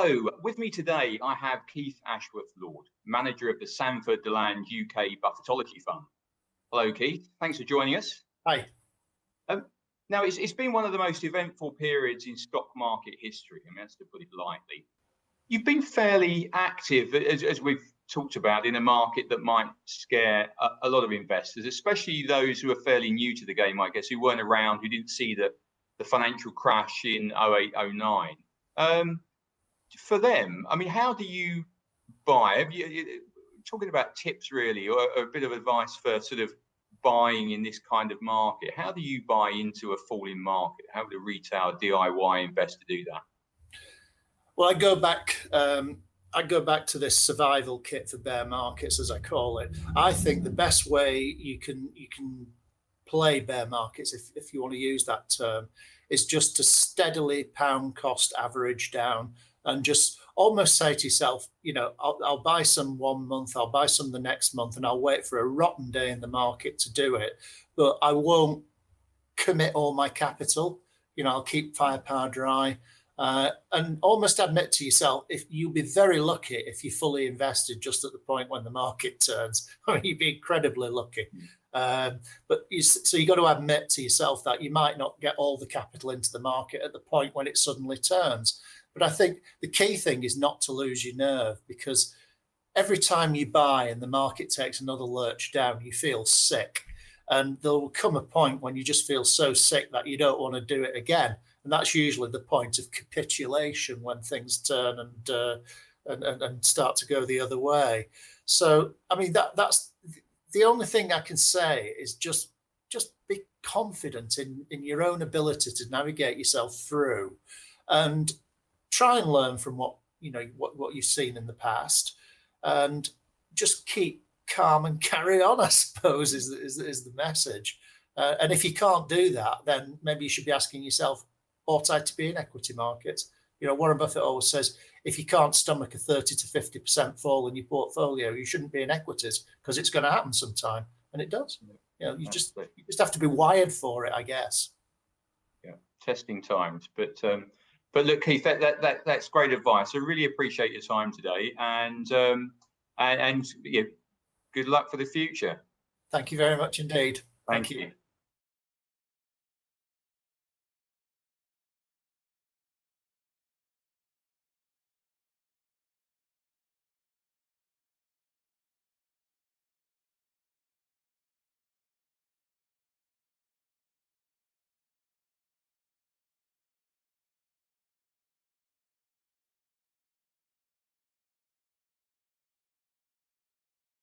Hello, with me today I have Keith Ashworth-Lord, manager of the Sanford Deland UK Buffettology Fund. Hello, Keith. Thanks for joining us. Hi. Now, it's been one of the most eventful periods in stock market history. I mean, that's to put it lightly. You've been fairly active, as we've talked about, in a market that might scare a lot of investors, especially those who are fairly new to the game, I guess, who weren't around, who didn't see the financial crash in 08, 09. For them, I mean, how do you buy? Have you talking about tips really, or a bit of advice for sort of buying in this kind of market? How do you buy into a falling market? How would a retail DIY investor do that? Well, I go back to this survival kit for bear markets, as I call it. I think the best way you can play bear markets, if you want to use that term, is just to steadily pound cost average down and just almost say to yourself, you know, I'll buy some 1 month, I'll buy some the next month, and I'll wait for a rotten day in the market to do it. But I won't commit all my capital. You know, I'll keep firepower dry. And almost admit to yourself, if you'll be very lucky if you fully invested just at the point when the market turns. I mean, you'd be incredibly lucky. So you've got to admit to yourself that you might not get all the capital into the market at the point when it suddenly turns. But I think the key thing is not to lose your nerve, because every time you buy and the market takes another lurch down, you feel sick. And there will come a point when you just feel so sick that you don't want to do it again. And that's usually the point of capitulation, when things turn and start to go the other way. So, I mean, that's the only thing I can say is just be confident in your own ability to navigate yourself through, and try and learn from what you've seen in the past, and just keep calm and carry on, I suppose, is the message. And if you can't do that, then maybe you should be asking yourself, ought I to be in equity markets? You know, Warren Buffett always says, if you can't stomach a 30 to 50% fall in your portfolio, you shouldn't be in equities, because it's going to happen sometime, and it does. You know, you just have to be wired for it, I guess. Yeah, testing times. But look, Keith, that's great advice. I really appreciate your time today, and yeah, good luck for the future. Thank you very much indeed. Thank you.